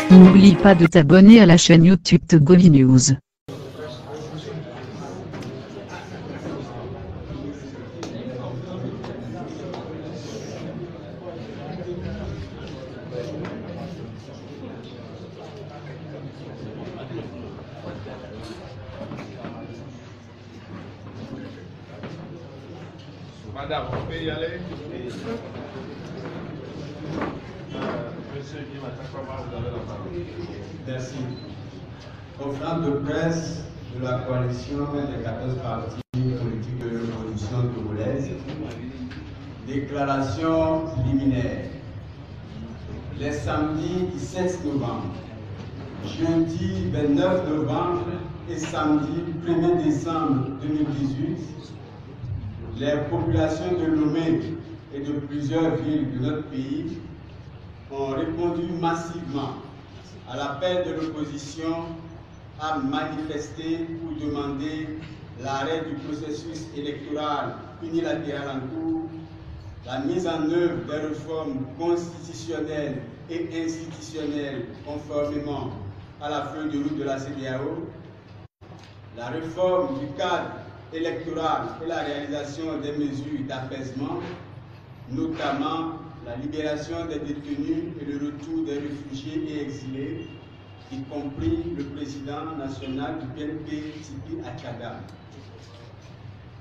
N'oublie pas de t'abonner à la chaîne YouTube Togovi News. Madame, on peut y aller. Monsieur Guy Matakoma, vous avez la parole. Merci. Conférence de presse de la coalition des 14 partis politiques de l'opposition togolaise. Déclaration liminaire. Les samedis 17 novembre, jeudi 29 novembre et samedi 1er décembre 2018, les populations de Lomé et de plusieurs villes de notre pays ont répondu massivement à l'appel de l'opposition à manifester pour demander l'arrêt du processus électoral unilatéral en cours, la mise en œuvre des réformes constitutionnelles et institutionnelles conformément à la feuille de route de la CEDEAO, la réforme du cadre électoral et la réalisation des mesures d'apaisement, notamment la libération des détenus et le retour des réfugiés et exilés, y compris le président national du PNP, Tipi Achada.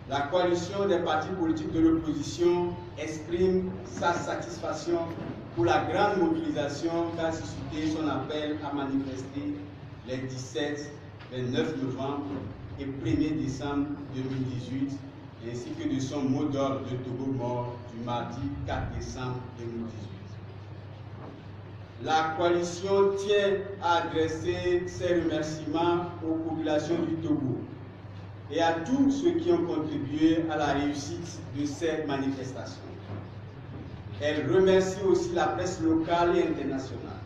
La coalition des partis politiques de l'opposition exprime sa satisfaction pour la grande mobilisation qu'a suscité son appel à manifester les 17, 29 novembre et 1er décembre 2018, ainsi que de son mot d'ordre de Togo mort du mardi 4 décembre 2018. La coalition tient à adresser ses remerciements aux populations du Togo et à tous ceux qui ont contribué à la réussite de cette manifestation. Elle remercie aussi la presse locale et internationale,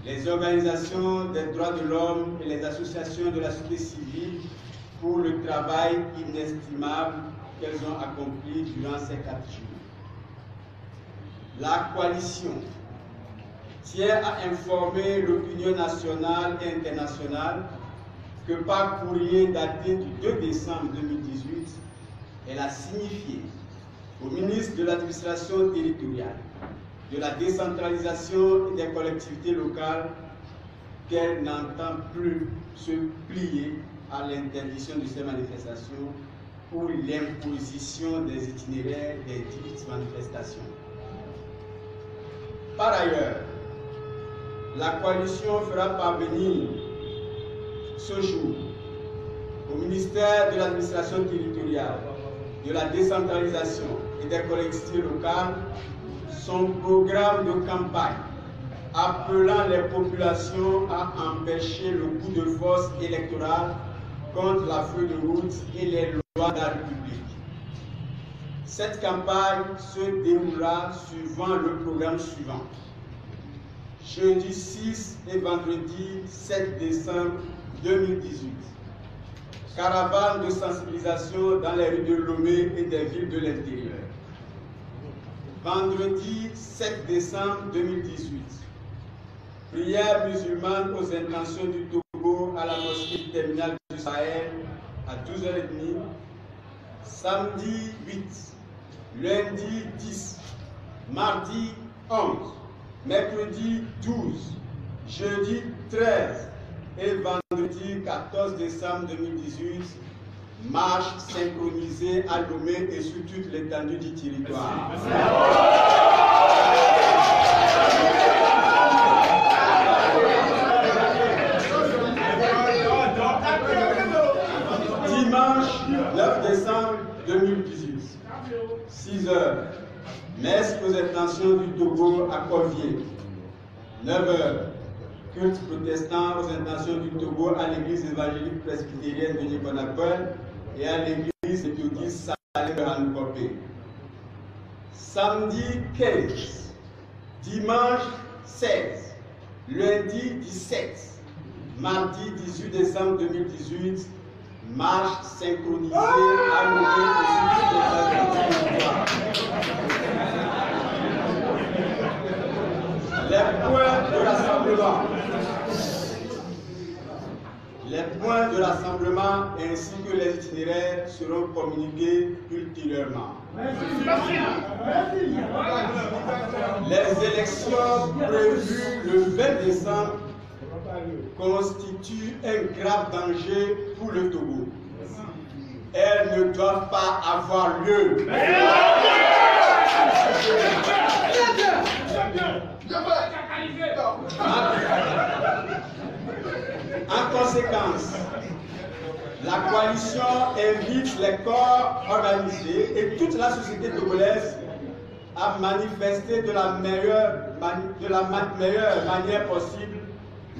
les organisations des droits de l'homme et les associations de la société civile pour le travail inestimable qu'elles ont accompli durant ces 4 jours. La coalition tient à informer l'opinion nationale et internationale que par courrier daté du 2 décembre 2018, elle a signifié au ministre de l'administration territoriale, de la décentralisation et des collectivités locales qu'elle n'entend plus se plier à l'interdiction de ces manifestations ou l'imposition des itinéraires des dites manifestations. Par ailleurs, la coalition fera parvenir ce jour au ministère de l'administration territoriale, de la décentralisation et des collectivités locales son programme de campagne appelant les populations à empêcher le coup de force électoral contre la feuille de route et les lois de la République. Cette campagne se déroulera suivant le programme suivant. Jeudi 6 et vendredi 7 décembre 2018. Caravane de sensibilisation dans les rues de Lomé et des villes de l'intérieur. Vendredi 7 décembre 2018. Prière musulmane aux intentions du Togo à la mosquée terminale du Sahel à 12h30. Samedi 8, lundi 10, mardi 11, mercredi 12, jeudi 13 et vendredi 14 décembre 2018, marche synchronisée à Lomé et sur toute l'étendue du territoire. Dimanche 9 décembre 2018, 6h, messe aux intentions du Togo à Corvier. 9h, culte protestant aux intentions du Togo à l'église évangélique presbytérienne de Nikonakol et à l'église méthodiste Salem de Hanukopé. Samedi 15, dimanche 16, lundi 17, mardi 18 décembre 2018, marche synchronisée annulée les points de rassemblement. Les points de rassemblement ainsi que les itinéraires seront communiqués ultérieurement. Les élections prévues le 20 décembre constituent un grave danger pour le Togo. Elles ne doivent pas avoir lieu. En conséquence, la coalition invite les corps organisés et toute la société togolaise à manifester de la meilleure manière possible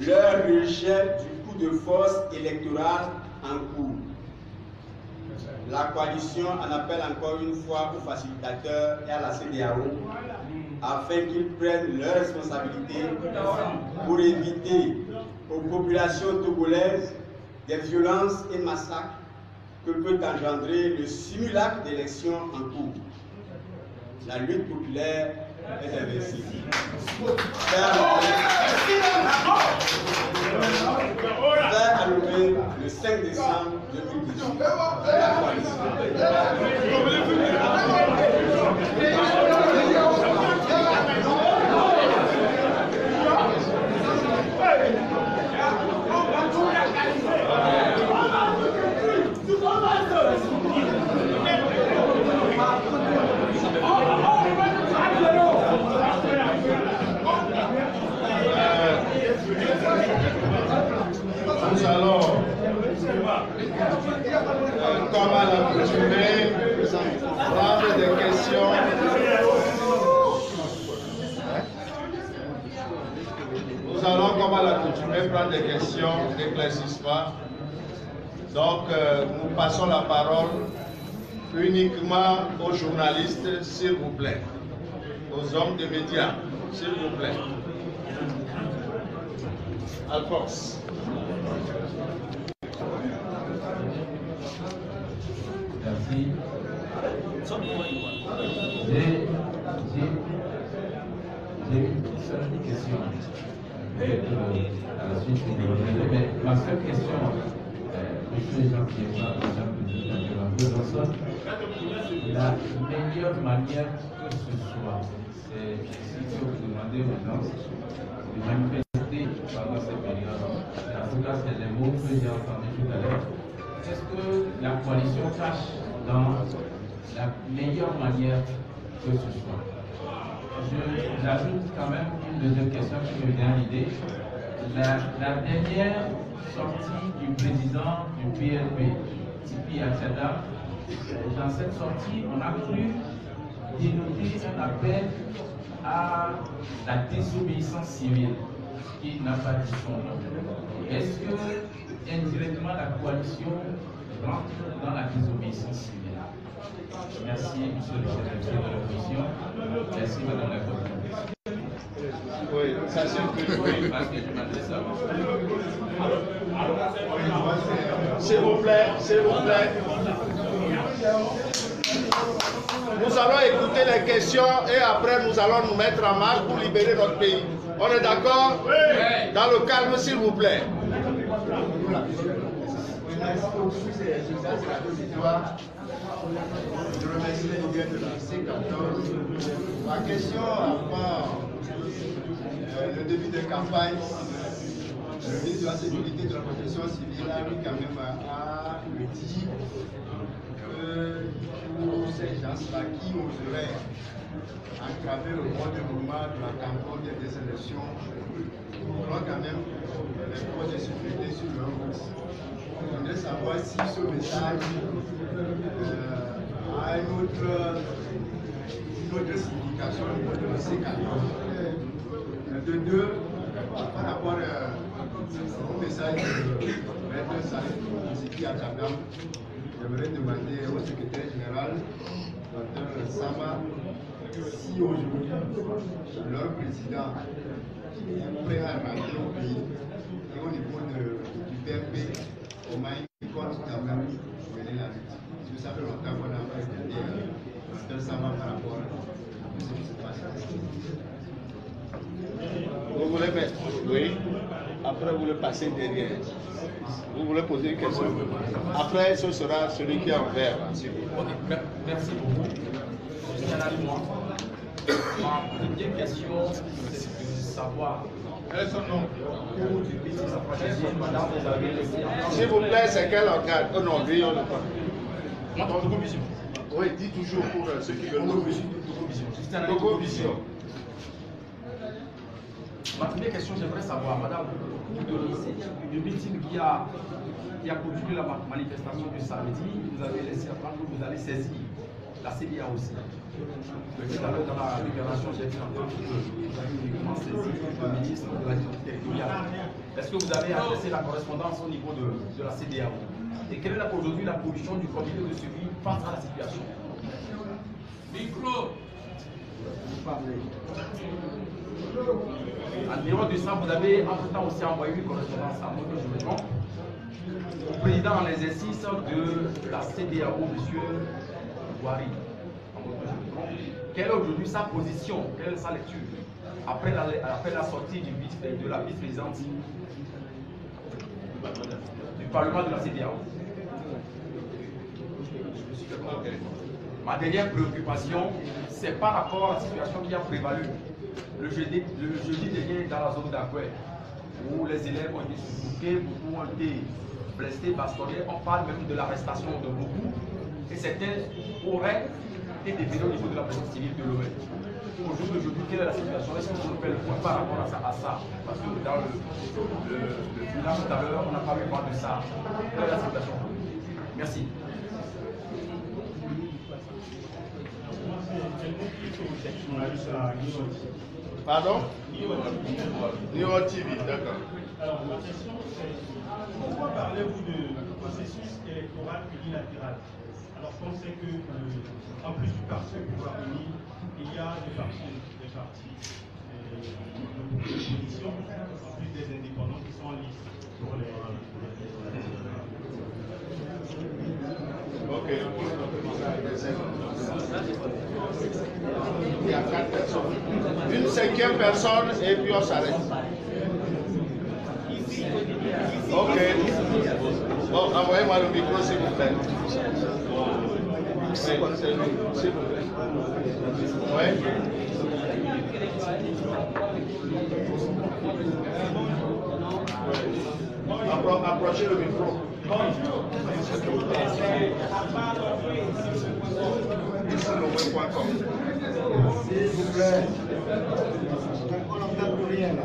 leur rejet du coup de force électoral en cours. La coalition en appelle encore une fois aux facilitateurs et à la CEDEAO afin qu'ils prennent leurs responsabilités pour éviter aux populations togolaises des violences et massacres que peut engendrer le simulacre d'élection en cours. La lutte populaire est invincible. Fait annuler le 5 décembre 2018 la coalition. Nous allons, comme à l'accoutumée, prendre des questions. Nous allons, comme à l'accoutumée, prendre des questions d'éclaircissement. Donc, nous passons la parole uniquement aux journalistes, s'il vous plaît, aux hommes de médias, s'il vous plaît. Alphonse. Merci. J'ai une seule question. À la suite, mais ma seule question, monsieur Jean-Pierre, la meilleure manière que ce soit, c'est si vous demandez aux gens de manifester pendant cette période. En tout cas, c'est les mots que j'ai entendus tout à l'heure. Est-ce que la coalition cache dans la meilleure manière que ce soit? J'ajoute quand même une deuxième question qui me vient à l'idée. La dernière sortie du président du PLP, Tipi Achada, dans cette sortie, on a cru dénoter un appel à la désobéissance civile qui n'a pas dit son nom. Est-ce que indirectement la coalition rentre dans la désobéissance civile? Merci, monsieur le chef de la commission. Merci, madame la coordinatrice. Oui, ça c'est oui. Parce que je m'adresse à vous. S'il vous plaît, s'il vous plaît. Nous allons écouter les questions et après nous allons nous mettre en marche pour libérer notre pays. On est d'accord? Oui. Dans le calme, s'il vous plaît. Je remercie les leaders de la C14. Ma question, avant le début de campagne, le ministre de la Sécurité et de la Protection civile a mis quand même à le dire que pour ces gens-là qui oseraient entraver le bon déroulement de la campagne des élections, nous voulons quand même les forces de sécurité sur leur route. Je voudrais savoir si ce message a une autre signification au niveau de ces canaux. De deux, par rapport au message de Maître Salif Tipi Achada, j'aimerais demander au secrétaire général, Dr Sama, si aujourd'hui leur président est prêt à rentrer au pays et au niveau du PMP, comment il compte quand même mener la lutte. Parce que ça fait longtemps qu'on a fait un serment par rapport à ce qui se passe. Vous voulez mettre? Oui. Après, vous le passez derrière. Vous voulez poser une question? Après, ce sera celui qui est en vert. Merci beaucoup. Ma première question, c'est de savoir. S'il vous plaît, c'est quel organe? Oh non, lui, on le prend. Oui, dis toujours pour ceux qui veulent. Togo-Vision. Ma première question, j'aimerais savoir, madame, le meeting qui a conduit la manifestation du samedi, vous avez laissé apprendre que vous allez saisir la CDA aussi. Tout à l'heure, dans la déclaration, j'ai vu entendre que vous avez uniquement saisi le ministre de la Justice territoriale. Est-ce que vous avez adressé la correspondance au niveau de la CDAO? Et quelle est aujourd'hui la position du comité de suivi face à la situation? Micro. En dehors de ça, vous avez entre-temps aussi envoyé une correspondance à votre jugement au président en exercice de la CDAO, M. Ouari. Quelle est aujourd'hui sa position, quelle est sa lecture après la sortie de la vice-présidente du Parlement de la CDAO? Ma dernière préoccupation, c'est par rapport à la situation qui a prévalu le jeudi dernier dans la zone d'Akoué, où les élèves ont été suffoqués, beaucoup ont été blessés, bastonnés. On parle même de l'arrestation de beaucoup, et certains auraient été détenus au niveau de la présence civile de l'OE. Aujourd'hui, quelle est la situation? Est-ce qu'on fait le point par rapport à ça? Parce que dans le bilan tout à l'heure, on n'a pas vu voir de ça. Quelle est la situation? Merci. Pardon? Niro TV, d'accord. Alors, ma question, c'est pourquoi parlez-vous de processus électoral unilatéral? Alors qu'on sait que, en plus du parti au pouvoir uni, il y a des partis d'opposition, en plus des indépendants qui sont en liste pour les. Ok. Il y a 4 personnes. Une 5e personne et puis on s'arrête. Ok. Bon, envoyez-moi le micro s'il vous plaît. S'il vous plaît. Oui. Approchez le micro. S'il vous plaît. On n'entend plus rien là.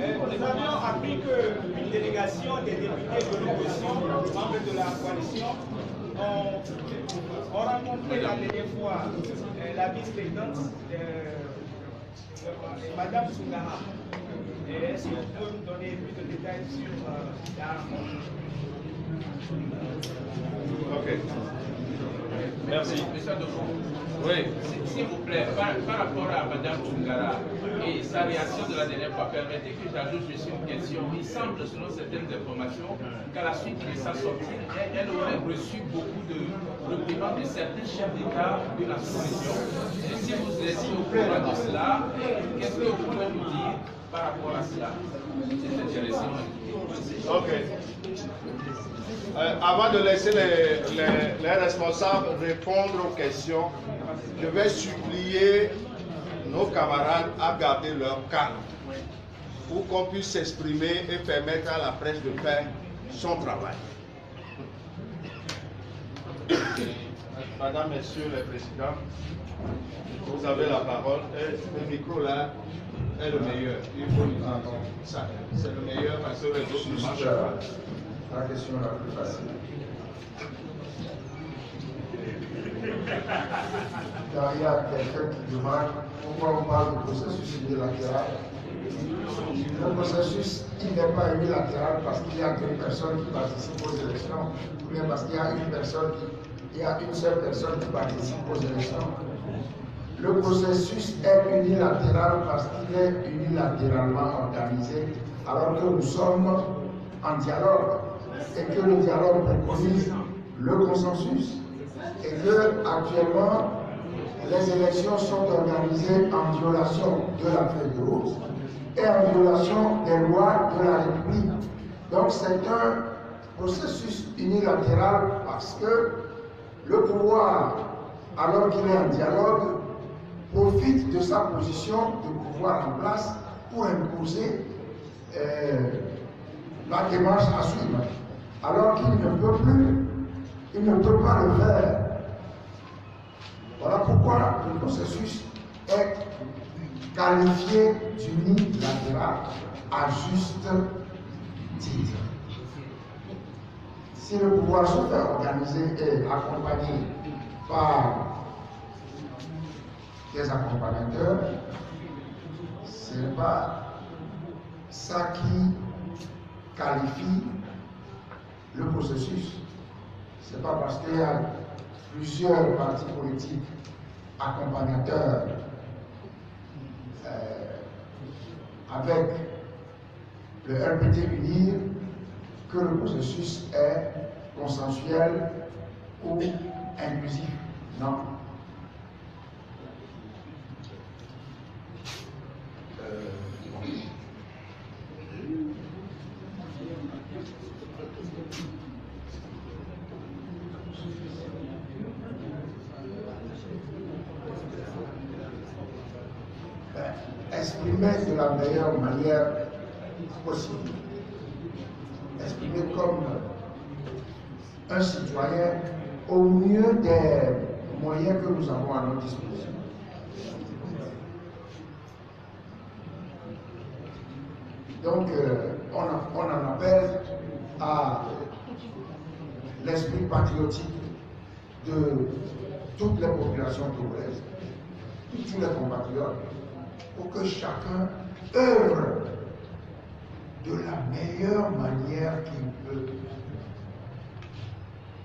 Nous avions appris qu'une délégation des députés de l'opposition, membres de la coalition, ont rencontré la dernière fois la vice-présidente, Madame Soungara. Est-ce que vous pouvez nous donner plus de détails sur la rencontre? Ok. Merci. Monsieur Adolfo, Oui. s'il vous plaît, par rapport à Mme Soungara et sa réaction de la dernière fois, permettez que j'ajoute juste une question. Il semble, selon certaines informations, qu'à la suite de sa sortie, elle aurait reçu beaucoup de reprimants de certains chefs d'État de la sous-région. Et si vous êtes au courant de cela, qu'est-ce que vous pouvez nous dire par rapport à cela? C'est intéressant. Ok. Avant de laisser les responsables répondre aux questions, je vais supplier nos camarades à garder leur calme pour qu'on puisse s'exprimer et permettre à la presse de faire son travail. Madame, Messieurs les présidents, vous avez la parole. Et le micro là est le meilleur. Il faut lui dire ça. C'est le meilleur parce que les autres ne marchent pas. La question la plus facile. Car il y a quelqu'un qui demande pourquoi on parle de processus unilatéral. Le processus, il n'est pas unilatéral parce qu'il y a deux personnes qui participent aux élections, ou bien parce qu'il y a une seule personne qui participe aux élections. le processus est unilatéral parce qu'il est unilatéralement organisé, alors que nous sommes en dialogue et que le dialogue préconise le consensus et que actuellement les élections sont organisées en violation de la feuille de route et en violation des lois de la République. Donc c'est un processus unilatéral parce que le pouvoir, alors qu'il est en dialogue, profite de sa position de pouvoir en place pour imposer la démarche à suivre, alors qu'il ne peut plus, il ne peut pas le faire. Voilà pourquoi le processus est qualifié d'unilatéral à juste titre. Si le pouvoir se fait organiser et accompagner par des accompagnateurs, ce n'est pas ça qui qualifie le processus. Ce n'est pas parce qu'il y a plusieurs partis politiques accompagnateurs avec le RPT UNIR que le processus est consensuel ou inclusif. Non. Exprimer de la meilleure manière possible. Exprimer comme un citoyen au mieux des moyens que nous avons à notre disposition. Donc, on en appelle à l'esprit patriotique de toutes les populations congolaises, de tous les compatriotes, pour que chacun œuvre de la meilleure manière qu'il peut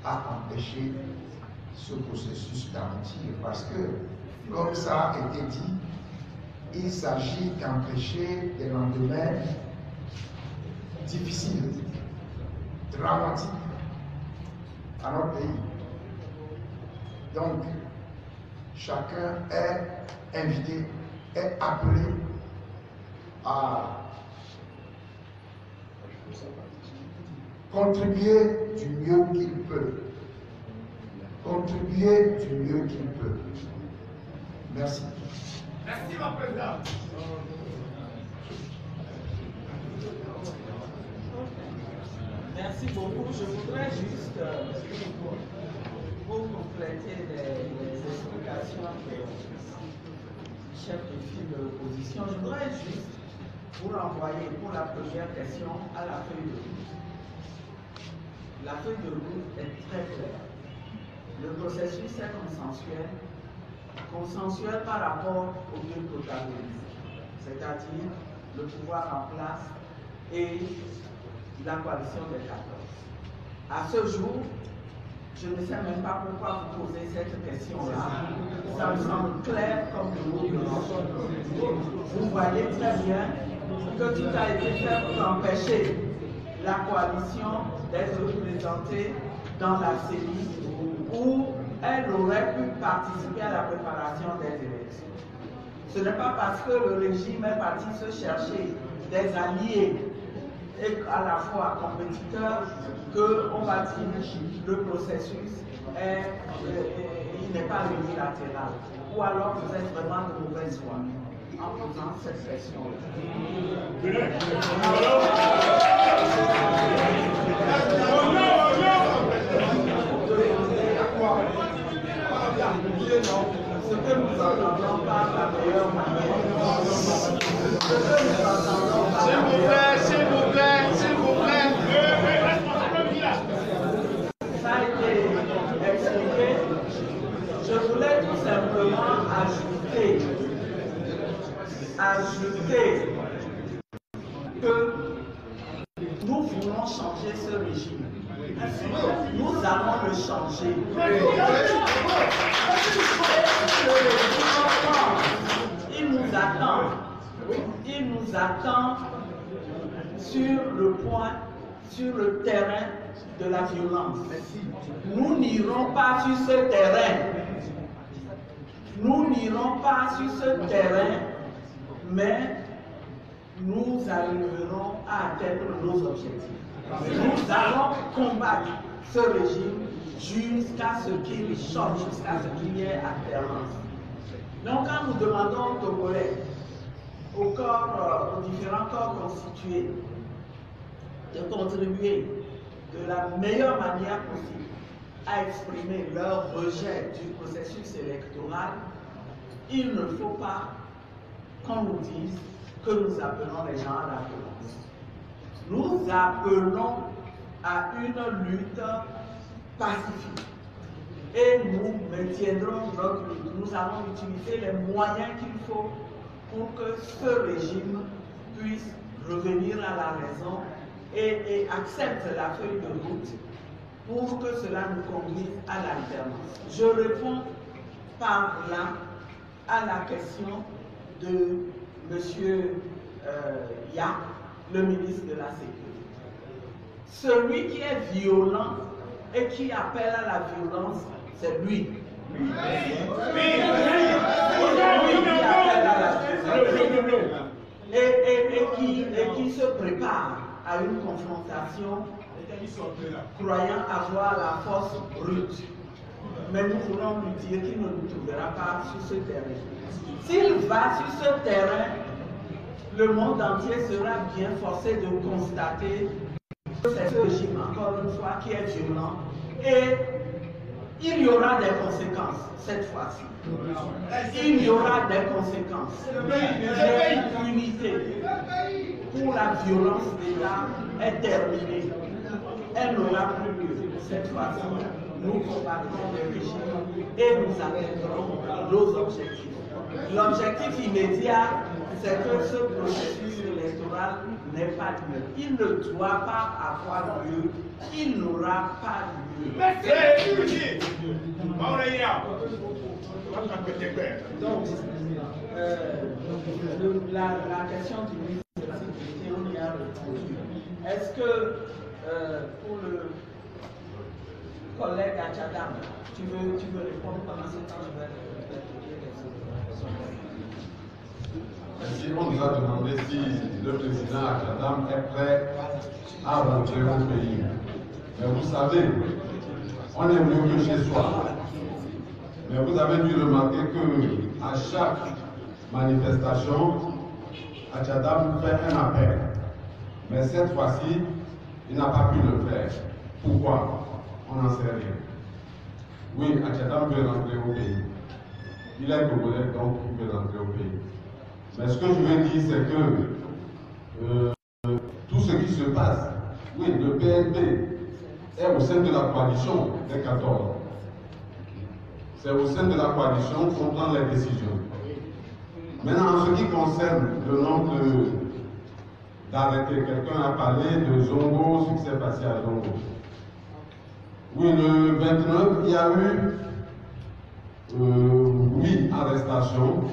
à empêcher ce processus d'aboutir. Parce que, comme ça a été dit, il s'agit d'empêcher des lendemains difficiles, dramatiques à notre pays. Donc, chacun est invité, est appelé à contribuer du mieux qu'il peut. Contribuer du mieux qu'il peut. Merci. Merci, mon président. Merci beaucoup. Je voudrais juste, pour compléter les explications du chef de file de l'opposition, je voudrais juste vous renvoyer pour la première question à la feuille de route. La feuille de route est très claire. Le processus est consensuel par rapport aux deux protagonistes, c'est-à-dire le pouvoir en place et la coalition des 14. À ce jour, je ne sais même pas pourquoi vous posez cette question-là. Ça me semble clair comme de l'eau de l'eau. Vous voyez très bien que tout a été fait pour empêcher la coalition d'être représentée dans la CENI où elle aurait pu participer à la préparation des élections. Ce n'est pas parce que le régime est parti se chercher des alliés et à la fois compétiteurs qu'on va dire le processus il n'est pas unilatéral. Ou alors vous êtes vraiment de mauvaise foi en posant cette question. Ce que nous entendons par la meilleure manière. S'il vous plaît. Ça a été expliqué. Je voulais tout simplement ajouter que nous voulons changer ce régime. Nous allons le changer. Il nous attend sur le point, sur le terrain de la violence. Nous n'irons pas sur ce terrain. Nous n'irons pas sur ce terrain, mais nous arriverons à atteindre nos objectifs. Nous allons combattre ce régime jusqu'à ce qu'il change, jusqu'à ce qu'il y ait alternance. Donc quand nous demandons aux Togolais, aux différents corps constitués, de contribuer de la meilleure manière possible à exprimer leur rejet du processus électoral, il ne faut pas qu'on nous dise que nous appelons les gens à la violence. Nous appelons à une lutte pacifique. Et nous maintiendrons notre lutte. Nous allons utiliser les moyens qu'il faut pour que ce régime puisse revenir à la raison et accepte la feuille de route pour que cela nous conduise à l'alternance. Je réponds par là à la question de M. Yak, le ministre de la Sécurité. Celui qui est violent et qui appelle à la violence, c'est lui. C'est lui qui appelle à la violence et qui se prépare à une confrontation croyant avoir la force brute. Mais nous voulons lui dire qu'il ne nous trouvera pas sur ce terrain. S'il va sur ce terrain, le monde entier sera bien forcé de constater que c'est ce régime, encore une fois, qui est violent. Et il y aura des conséquences cette fois-ci. Il y aura des conséquences. L'impunité pour la violence d'État est terminée. Elle n'aura plus lieu. Cette fois-ci, nous combattrons le régime et nous atteindrons nos objectifs. L'objectif immédiat, c'est que ce processus électoral n'ait pas lieu. Il ne doit pas avoir lieu. Il n'aura pas lieu. Donc, la question du ministre de la Sécurité, on y a répondu. Est-ce que pour le collègue Achadam, tu veux répondre pendant ce temps? Je vais Merci. On nous a demandé si le président Achadam est prêt à rentrer au pays. Mais vous savez, on est mieux que chez soi. Mais vous avez dû remarquer qu'à chaque manifestation, Achadam fait un appel. Mais cette fois-ci, il n'a pas pu le faire. Pourquoi? On n'en sait rien. Oui, Achadam veut rentrer au pays. Il est congolais, donc il veut rentrer au pays. Mais ce que je veux dire, c'est que tout ce qui se passe, oui, le PNP est au sein de la coalition des 14. C'est au sein de la coalition qu'on prend les décisions. Maintenant, en ce qui concerne le nombre d'arrêtés, quelqu'un a parlé de Zongo, ce qui s'est passé à Zongo. Oui, le 29, il y a eu 8 arrestations,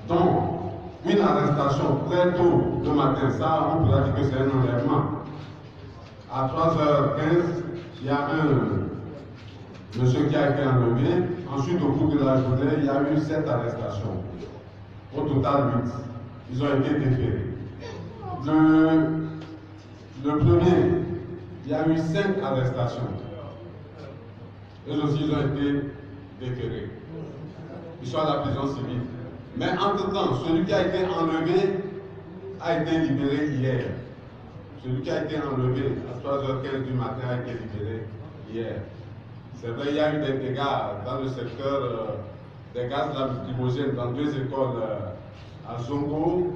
dont une arrestation très tôt le matin. Ça, on pourrait dire que c'est un enlèvement. À 3h15, il y a un monsieur qui a été enlevé. Ensuite, au cours de la journée, il y a eu 7 arrestations. Au total, 8. Ils ont été déférés. Le premier, il y a eu 5 arrestations. Eux aussi, ils ont été déférés. Ils sont à la prison civile. Mais entre-temps, celui qui a été enlevé a été libéré hier. Celui qui a été enlevé à 3h15 du matin a été libéré hier. C'est vrai, il y a eu des dégâts dans le secteur des gaz lacrymogènes dans 2 écoles à Zongo,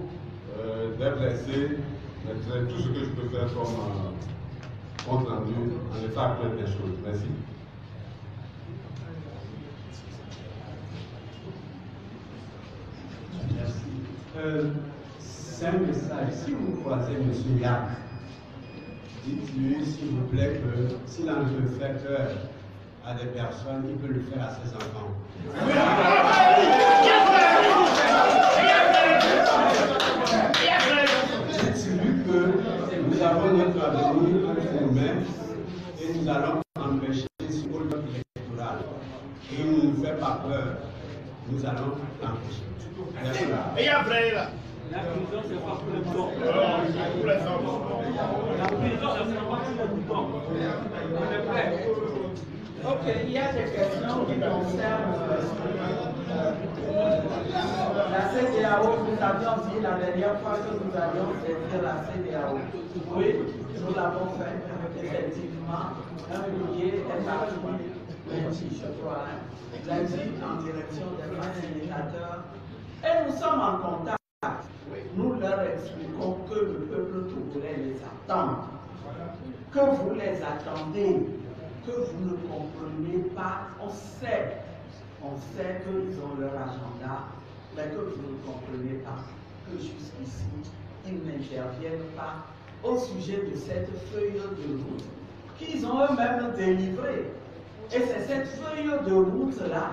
des blessés. Mais c'est tout ce que je peux faire comme compte rendu en l'état actuel des choses. Merci. Merci. C'est un message. Si vous croisez M. Yak, dites-lui, s'il vous plaît, que s'il en veut faire peur à des personnes, il peut le faire à ses enfants. Dites-lui que nous avons notre avenir entre nos mains et nous allons empêcher ce vote électoral. Et il ne nous fait pas peur. Nous allons l'empêcher. Et il y a vrai là. La prison, c'est pas pour les blancs. Pour les hommes. La prison, c'est pas pour les blancs. On est prêts. Ok, il y a des questions qui concernent la CEDEAO. Nous avions dit la dernière fois que nous allions saisir la CEDEAO. Oui, nous l'avons fait. Effectivement, un billet est parti lundi, je crois, lundi en direction des indicateurs. Et nous sommes en contact. Nous leur expliquons que le peuple togolais les attend, que vous les attendez, que vous ne comprenez pas. On sait qu'ils ont leur agenda, mais que vous ne comprenez pas, que jusqu'ici, ils n'interviennent pas au sujet de cette feuille de route qu'ils ont eux-mêmes délivrée. Et c'est cette feuille de route-là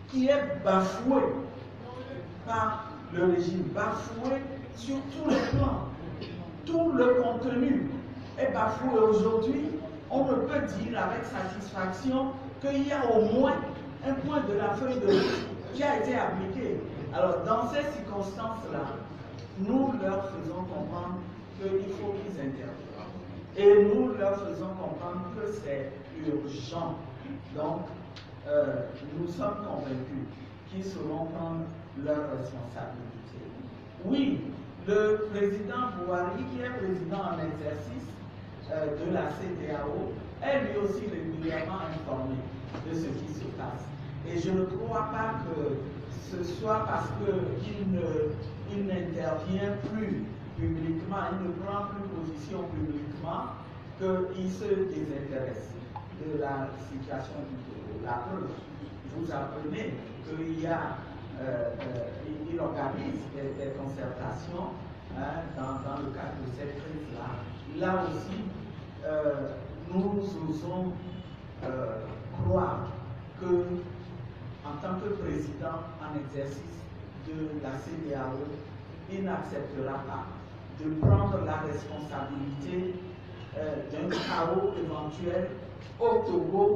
qui est bafouée par le régime, bafoué sur tous les plans. Tout le contenu est bafoué aujourd'hui. On ne peut dire avec satisfaction qu'il y a au moins un point de la feuille de route qui a été appliqué. Alors, dans ces circonstances-là, nous leur faisons comprendre qu'il faut qu'ils interviennent. Et nous leur faisons comprendre que c'est urgent. Donc, nous sommes convaincus qu'ils sauront prendre leurs responsabilités. Oui, le président Bouhari, qui est président en exercice de la CEDEAO, est lui aussi régulièrement informé de ce qui se passe. Et je ne crois pas que ce soit parce qu'il n'intervient plus publiquement, il ne prend plus position publiquement, qu'il se désintéresse de la situation du Togo. La preuve, vous apprenez qu'il y a il organise des concertations dans le cadre de cette crise-là. Là aussi, nous osons croire que, en tant que président en exercice de la CEDEAO, il n'acceptera pas de prendre la responsabilité d'un chaos éventuel au Togo,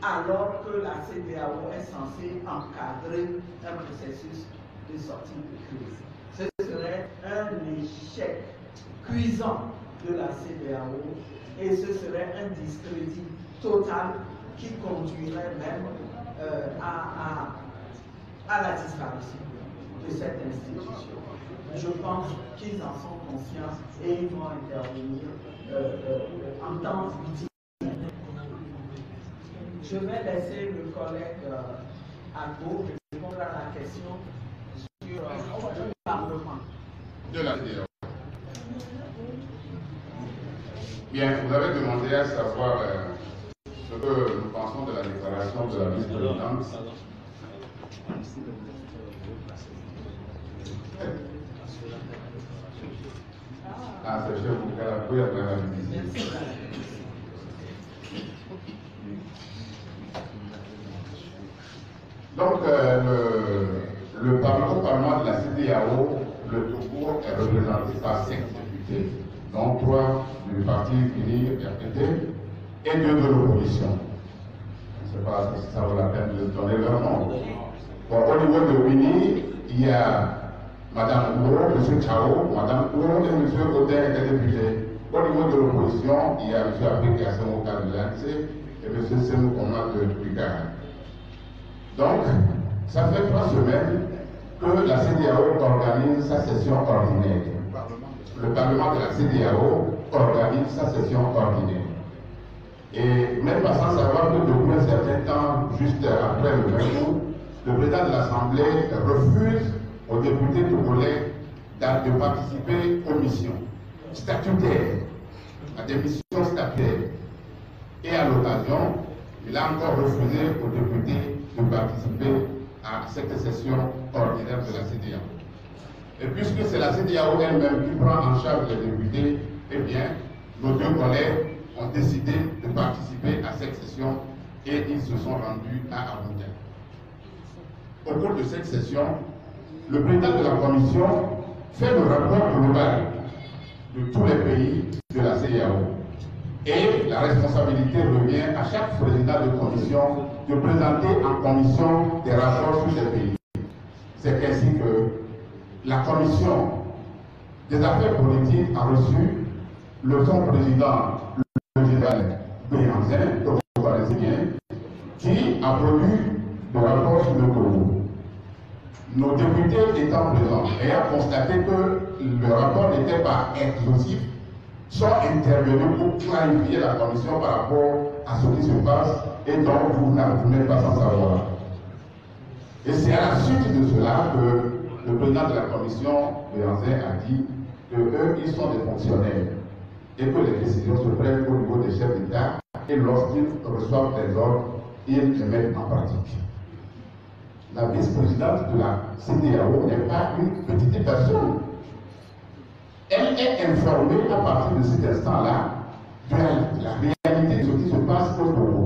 alors que la CEDEAO est censée encadrer un processus de sortie de crise. Ce serait un échec cuisant de la CEDEAO et ce serait un discrédit total qui conduirait même à la disparition de cette institution. Je pense qu'ils en sont conscients et ils vont intervenir en temps utile. Je vais laisser le collègue Agbo répondre à la question sur le Parlement. De la CEDEAO. Bien, vous avez demandé à savoir ce que nous pensons de la déclaration de la vice-présidente. Ah, c'est cher pour qu'elle a pris après la visite. Donc, le Parlement de la CEDEAO, le Togo est représenté par 5 députés, dont 3 du parti fini RPT et 2 de l'opposition. Je ne sais pas si ça vaut la peine de donner leur nom. Bon, au niveau de Wini, il y a Mme Ouro, M. Chao, Mme Ouro et M. Odin, les députés. Au niveau de l'opposition, il y a M. Abik Yassemo de l'ANC et M. Senou Koma de Brigade. Donc, ça fait 3 semaines que la CEDEAO organise sa session ordinaire. Le Parlement de la CEDEAO organise sa session ordinaire. Et même pas sans savoir que depuis un certain temps, juste après le 20 août, le président de l'Assemblée refuse aux députés togolais de participer aux missions statutaires, à des missions statutaires. Et à l'occasion, il a encore refusé aux députés de participer à cette session ordinaire de la CEDEAO. Et puisque c'est la CEDEAO elle-même qui prend en charge les députés, eh bien, nos deux collègues ont décidé de participer à cette session et ils se sont rendus à Abuja. Au cours de cette session, le président de la commission fait le rapport global de tous les pays de la CEDEAO. Et la responsabilité revient à chaque président de commission de présenter en commission des rapports sur ces pays. C'est ainsi que la commission des affaires politiques a reçu son président, le général Béhanzin, qui a produit le rapport sur le Togo. Nos députés étant présents et ont constaté que le rapport n'était pas exhaustif, sont intervenus pour clarifier la commission par rapport à ce qui se passe et donc vous n'êtes pas sans savoir. Et c'est à la suite de cela que le président de la commission, Béhanzin, a dit qu'eux, ils sont des fonctionnaires et que les décisions se prennent au niveau des chefs d'État et lorsqu'ils reçoivent des ordres, ils les mettent en pratique. La vice-présidente de la CEDEAO n'est pas une petite personne. Elle est informée à partir de cet instant-là de la réalité de ce qui se passe au Togo.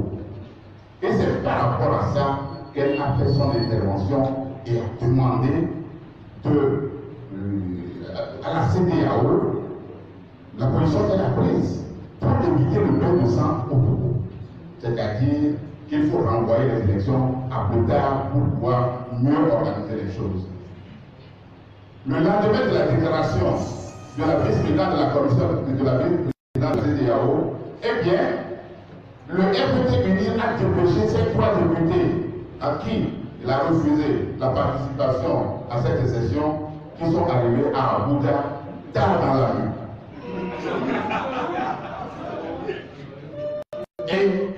Et c'est par rapport à ça qu'elle a fait son intervention et a demandé à la CEDEAO la position qu'elle a prise pour éviter le bain de sang au Togo. C'est-à-dire qu'il faut renvoyer les élections à plus tard pour pouvoir mieux organiser les choses. Le lendemain de la déclaration de la vice-présidente de la commission, de la vice-présidente de la CEDEAO, eh bien, le FPT Uni a dépêché ces 3 députés à qui il a refusé la participation à cette session, qui sont arrivés à Abuja tard dans la nuit. Et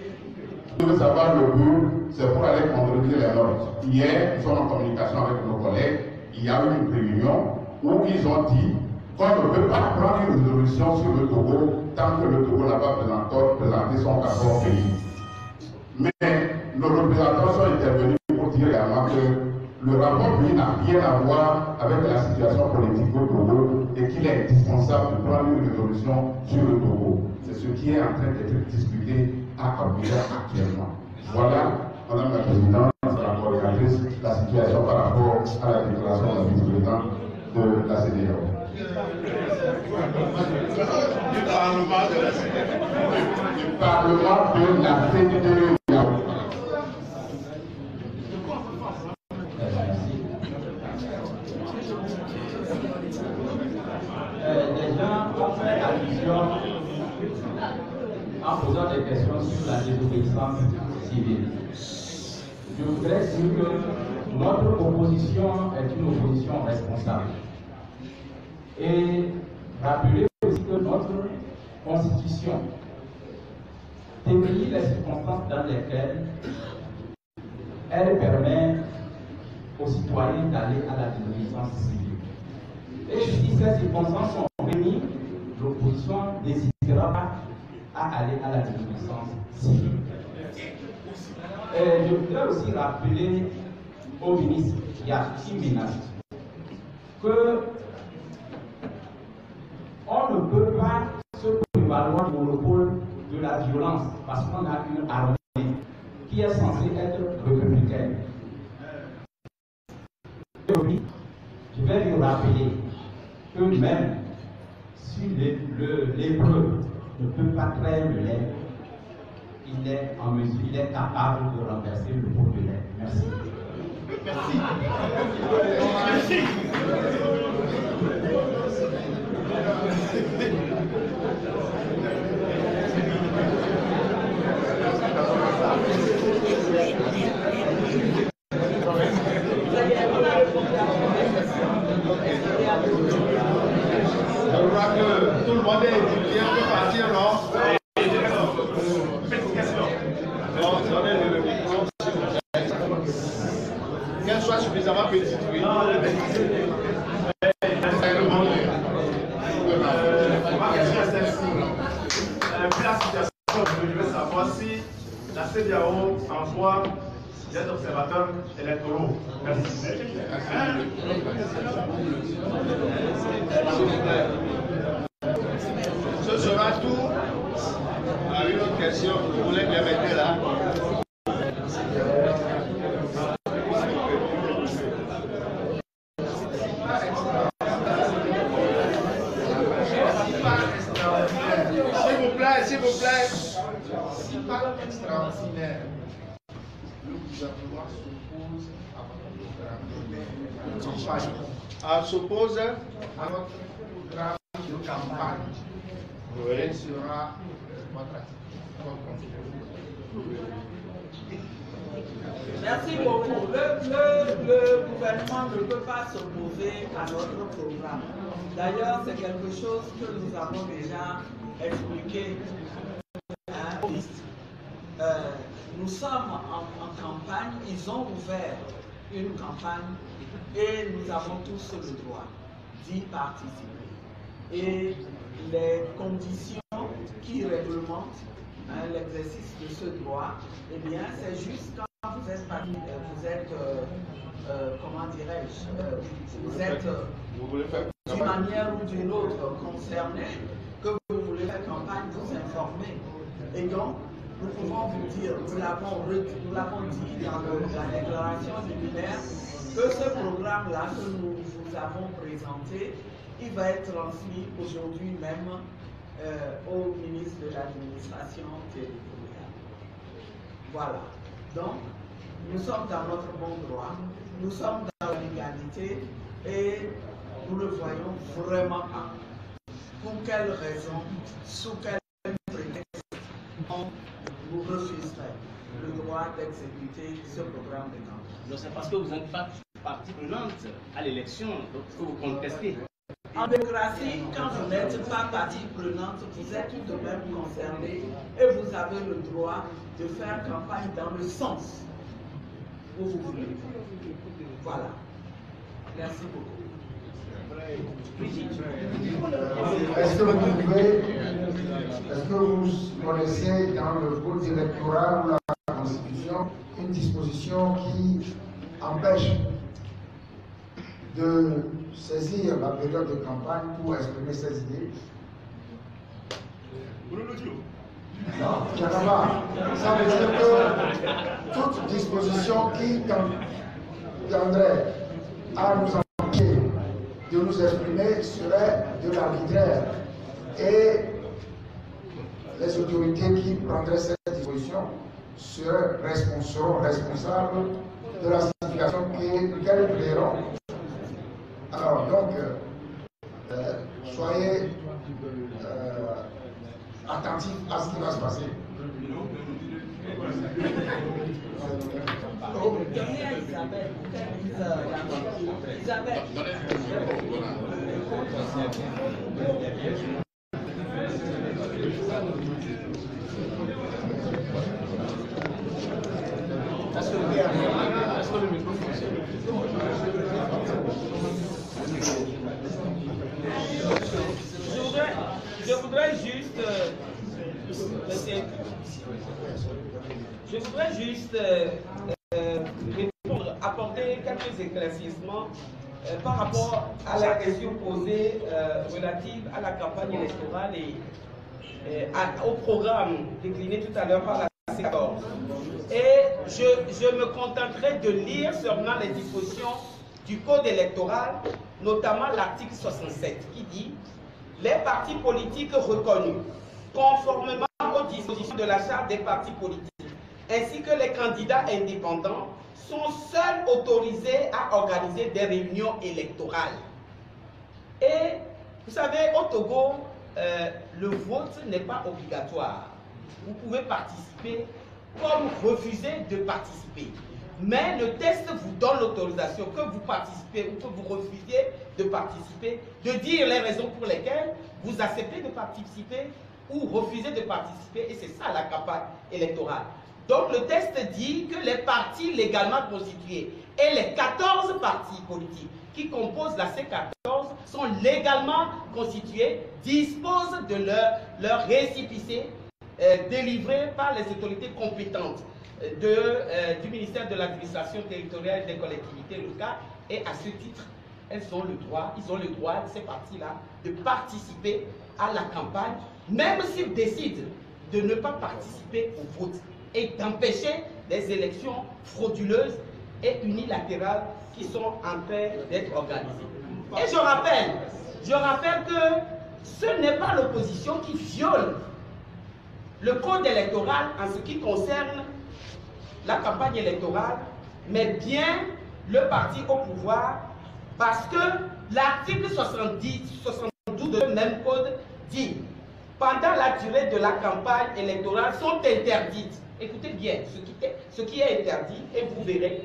je veux savoir le but, c'est pour aller contredire les notes. Hier, nous sommes en communication avec nos collègues, il y a eu une réunion où ils ont dit qu'on ne peut pas prendre une résolution sur le Togo tant que le Togo n'a pas présenté son rapport pays. Mais nos représentants sont intervenus pour dire également que le rapport pays n'a rien à voir avec la situation politique au Togo et qu'il est indispensable de prendre une résolution sur le Togo. C'est ce qui est en train d'être discuté à Abuja actuellement. Voilà, Madame la Présidente, la coordinatrice, la situation par rapport à la déclaration de la vice-présidente de la CEDEAO. Du Parlement de la CEDEAO. Du Parlement de la CEDEAO. Les gens ont fait allusion en posant des questions sur la désobéissance civile. Je voudrais dire que notre opposition est une opposition responsable. Et rappeler aussi que notre constitution définit les circonstances dans lesquelles elle permet aux citoyens d'aller à la désobéissance civile. Et si ces circonstances sont réunies, l'opposition n'hésitera pas à aller à la désobéissance civile. Je voudrais aussi rappeler au ministre Yaki Ménage que on ne peut pas se prévaloir du monopole de la violence parce qu'on a une armée qui est censée être républicaine. Je vais lui rappeler que même si l'hébreu ne peut pas traire le lait, il est en mesure, il est capable de renverser le pot de lait. Merci. Merci. Merci. Je crois que tout le monde est étudié, on peut partir, non? Qu'elle soit suffisamment petite, oui. Ma question est celle-ci. Vu la situation, je veux savoir si la CEDEAO envoie des observateurs électoraux. Merci. Ce sera tout. pas extraordinaire. Le gouvernement s'oppose à votre programme de campagne. S'oppose à votre programme de campagne. Quel sera votre attitude? Merci beaucoup. Le gouvernement ne peut pas s'opposer à notre programme. D'ailleurs, c'est quelque chose que nous avons déjà expliqué. Nous sommes en campagne, ils ont ouvert une campagne et nous avons tous le droit d'y participer. Et les conditions qui réglementent l'exercice de ce droit, eh bien, c'est juste quand vous êtes, comment dirais-je, vous êtes d'une manière ou d'une autre concerné, que vous voulez faire campagne, vous informer. Et donc, nous pouvons vous dire, nous l'avons dit dans la déclaration liminaire, que ce programme-là que nous vous avons présenté, il va être transmis aujourd'hui même au ministre de l'administration territoriale. Voilà. Donc, nous sommes dans notre bon droit, nous sommes dans l'égalité et nous le voyons vraiment pas. Pour quelle raison, sous quel prétexte, vous refuserez le droit d'exécuter ce programme de campagne? C'est parce que vous n'êtes pas partie prenante à l'élection, donc il faut vous contester. En démocratie, quand vous n'êtes pas partie prenante, vous êtes tout de même concerné et vous avez le droit de faire campagne dans le sens où vous voulez. Voilà. Merci beaucoup. Est-ce que vous connaissez dans le code électoral ou la Constitution une disposition qui empêche de saisir la période de campagne pour exprimer ses idées? Non, il n'y en a pas. Ça veut dire que toute disposition qui tendrait à nous empêcher de nous exprimer serait de l'arbitraire. Et les autorités qui prendraient cette disposition seront responsables de la signification qu'elles créeront. Alors donc, soyez attentifs à ce qui va se passer. Je voudrais juste apporter quelques éclaircissements par rapport à la question posée relative à la campagne électorale et au programme décliné tout à l'heure par la C14. Et je me contenterai de lire seulement les dispositions du Code électoral, notamment l'article 67, qui dit « Les partis politiques reconnus, conformément aux dispositions de la Charte des partis politiques, ainsi que les candidats indépendants, sont seuls autorisés à organiser des réunions électorales. » Et vous savez, au Togo, le vote n'est pas obligatoire. Vous pouvez participer comme refuser de participer. Mais le texte vous donne l'autorisation que vous participez ou que vous refusiez de participer, de dire les raisons pour lesquelles vous acceptez de participer ou refusez de participer, et c'est ça la campagne électorale. Donc le texte dit que les partis légalement constitués et les 14 partis politiques qui composent la C14 sont légalement constitués, disposent de leur récépissé délivré par les autorités compétentes du ministère de l'administration territoriale et des collectivités locales, et à ce titre, ils ont le droit, ces partis-là, de participer à la campagne, même s'ils décident de ne pas participer au vote et d'empêcher des élections frauduleuses et unilatérales qui sont en train d'être organisées. Et je rappelle que ce n'est pas l'opposition qui viole le code électoral en ce qui concerne la campagne électorale met bien le parti au pouvoir parce que l'article 72 de ce même code dit pendant la durée de la campagne électorale sont interdites, écoutez bien ce qui est interdit et vous verrez,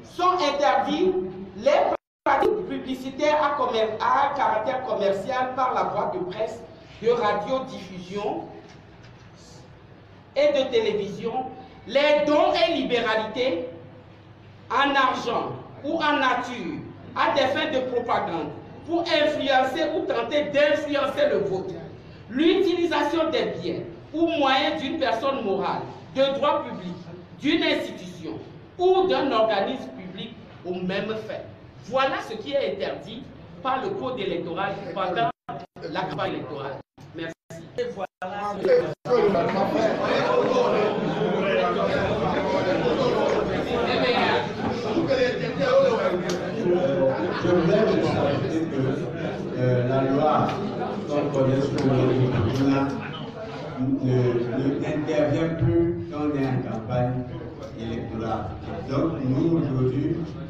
sont interdits les pratiques publicitaires à caractère commercial par la voie de presse, de radiodiffusion et de télévision, les dons et libéralités en argent ou en nature à des fins de propagande pour influencer ou tenter d'influencer le vote, l'utilisation des biens ou moyens d'une personne morale, de droit public, d'une institution ou d'un organisme public au même fait. Voilà ce qui est interdit par le code électoral pendant la campagne électorale. Merci. Et voilà je voulais vous rappeler que la loi qu'on connaît sur le n'intervient plus quand on est en campagne électorale. Donc nous aujourd'hui,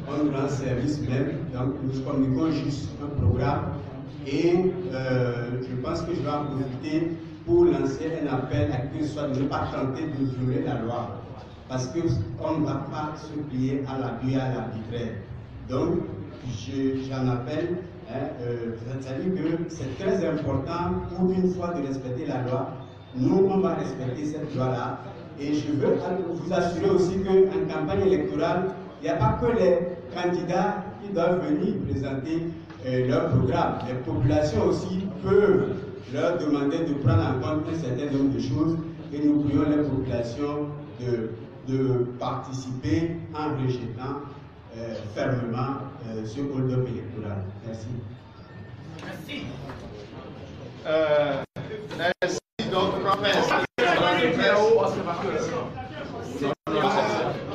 on rend service même, donc nous communiquons juste un programme et je pense que je vais en profiter pour lancer un appel à que ce soit de ne pas tenter de violer la loi. Parce qu'on ne va pas se plier à l'abus, à l'arbitraire. Donc, j'en appelle, c'est-à-dire que c'est très important pour une fois de respecter la loi. Nous, on va respecter cette loi-là. Et je veux vous assurer aussi qu'en campagne électorale, il n'y a pas que les candidats qui doivent venir présenter leur programme. Les populations aussi peuvent leur demander de prendre en compte un certain nombre de choses et nous prions les populations de participer en rejetant fermement ce hold-up électoral. Merci. Merci. Merci, donc, professeur.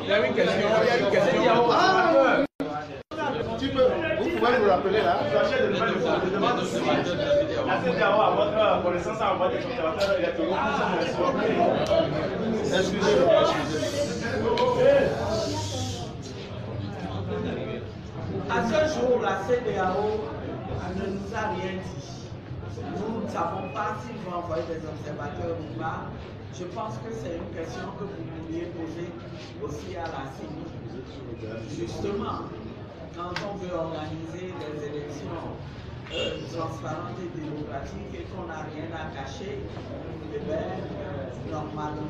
Il y a une question. Vous pouvez nous rappeler là? Je demande la CEDEAO à votre connaissance en voie des observateurs électoraux. À ce jour, la CEDEAO ne nous a rien dit. Nous ne savons pas s'ils vont envoyer des observateurs ou pas. Je pense que c'est une question que vous pourriez poser aussi à la CENI. Justement, quand on veut organiser des élections transparentes et démocratiques et qu'on n'a rien à cacher, eh bien, normalement,